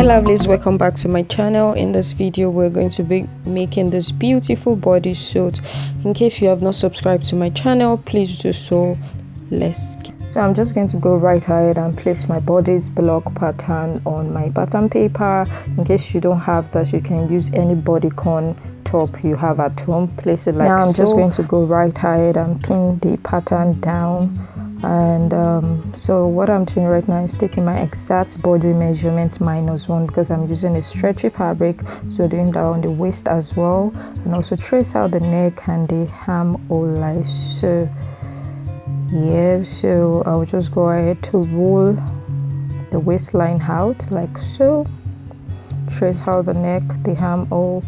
lovelies, welcome back to my channel. In this video we're going to be making this beautiful bodysuit. In case you have not subscribed to my channel, please do so. So I'm just going to go right ahead and place my body's block pattern on my pattern paper. In case you don't have that, you can use any bodycon top you have at home. Place it like now. I'm just going to go right ahead and pin the pattern down. And so what I'm doing right now is taking my exact body measurement -1 because I'm using a stretchy fabric. So doing that on the waist as well, and also trace out the neck and the armhole like so. Yeah, so I'll just go ahead to roll the waistline out like so, trace out the neck, the armhole.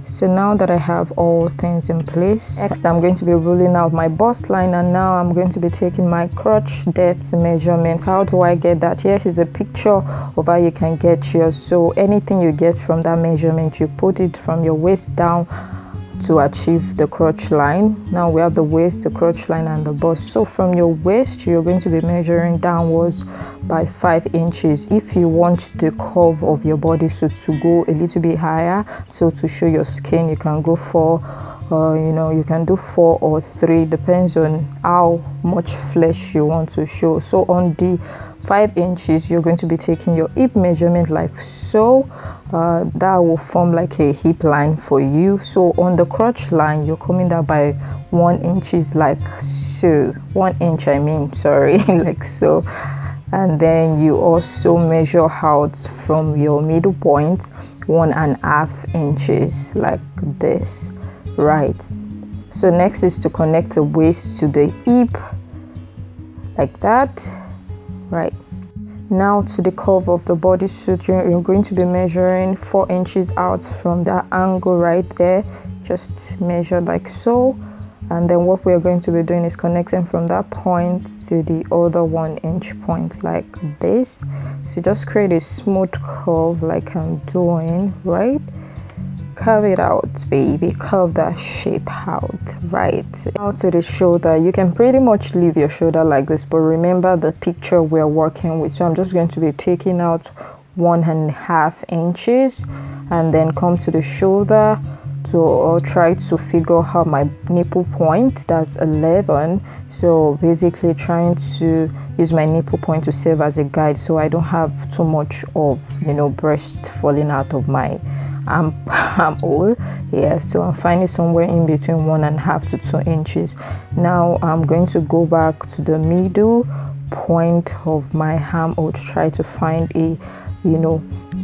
So now that I have all things in place, next I'm going to be rolling out my bust line, and now I'm going to be taking my crotch depth measurement. How do I get that? Yes, it's a picture of how you can get yours. So anything you get from that measurement, you put it from your waist down to achieve the crotch line. Now we have the waist, the crotch line, and the bust. So from your waist, you're going to be measuring downwards by 5 inches. If you want the curve of your bodysuit to go a little bit higher, so to show your skin, you can go for you can do 4 or 3, depends on how much flesh you want to show. So on the 5 inches, you're going to be taking your hip measurement like so. That will form like a hip line for you. So on the crotch line, you're coming down by 1 inches like so. 1 inch, I mean, sorry, like so. And then you also measure out from your middle point 1.5 inches like this, right? So next is to connect the waist to the hip like that, right? Now to the curve of the bodysuit, you're going to be measuring 4 inches out from that angle right there. Just measure like so, and then what we're going to be doing is connecting from that point to the other 1 inch point like this. So just create a smooth curve like I'm doing, right? Curve it out, baby, curve that shape out, right? Now to the shoulder, you can pretty much leave your shoulder like this, but remember the picture we're working with. So I'm just going to be taking out 1.5 inches and then come to the shoulder to try to figure out my nipple point. That's 11. So basically trying to use my nipple point to serve as a guide, so I don't have too much of breast falling out of my armhole. Yeah, so I'm finding somewhere in between 1.5 to 2 inches. Now I'm going to go back to the middle point of my armhole to try to find a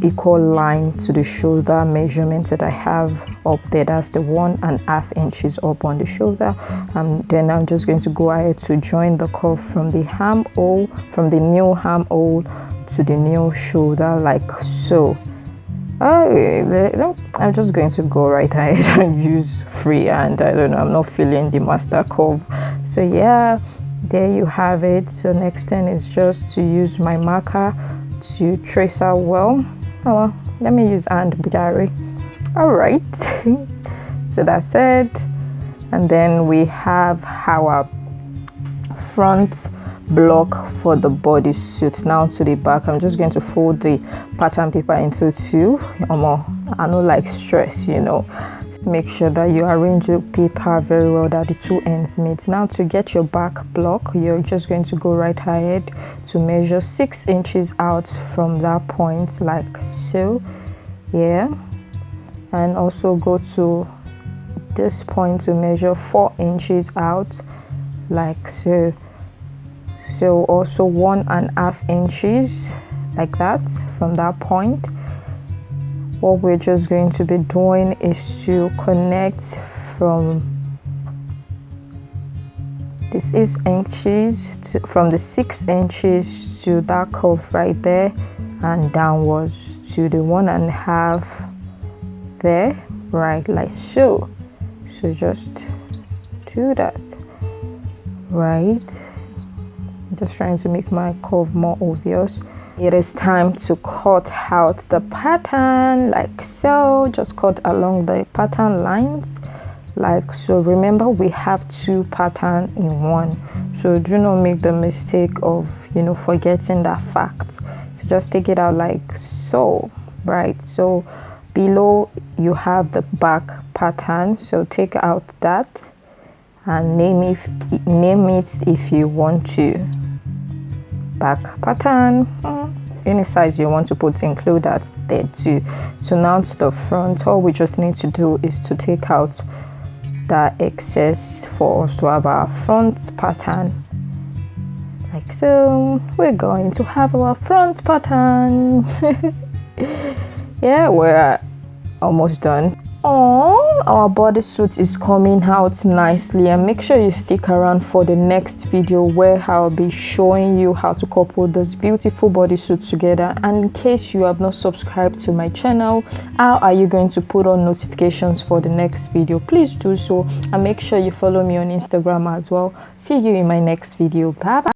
equal line to the shoulder measurement that I have up there. That's the 1.5 inches up on the shoulder. And then I'm just going to go ahead to join the curve from the armhole, from the new armhole to the new shoulder like so. I'm just going to go right ahead and use free hand. I don't know, I'm not feeling the master curve. So yeah, there you have it. So next thing is just to use my marker to trace out well. Let me use hand diary. All right. So that's it. And then we have our front block for the bodysuit. Now to the back, I'm just going to fold the pattern paper into 2. I don't like stress, Make sure that you arrange the paper very well, that the 2 ends meet. Now to get your back block, you're just going to go right ahead to measure 6 inches out from that point like so. Yeah, and also go to this point to measure 4 inches out like so. So also 1.5 inches like that from that point. What we're just going to be doing is to connect from the 6 inches from the 6 inches to that curve right there, and downwards to the 1.5 there, right, like so. So just do that, right? Just trying to make my curve more obvious. It is time to cut out the pattern like so. Just cut along the pattern lines like so. Remember, we have 2 patterns in 1, so do not make the mistake of forgetting that fact. So just take it out like so. right? So below you have the back pattern, so take out that and name it if you want to. Back pattern, any size you want to put, include that there too. So now to the front, all we just need to do is to take out that excess for us to have our front pattern, like so. We're going to have our front pattern. Yeah, we're almost done. Oh, our bodysuit is coming out nicely, and make sure you stick around for the next video where I'll be showing you how to couple this beautiful bodysuit together. And in case you have not subscribed to my channel, how are you going to put on notifications for the next video? Please do so, and make sure you follow me on Instagram as well. See you in my next video. Bye bye.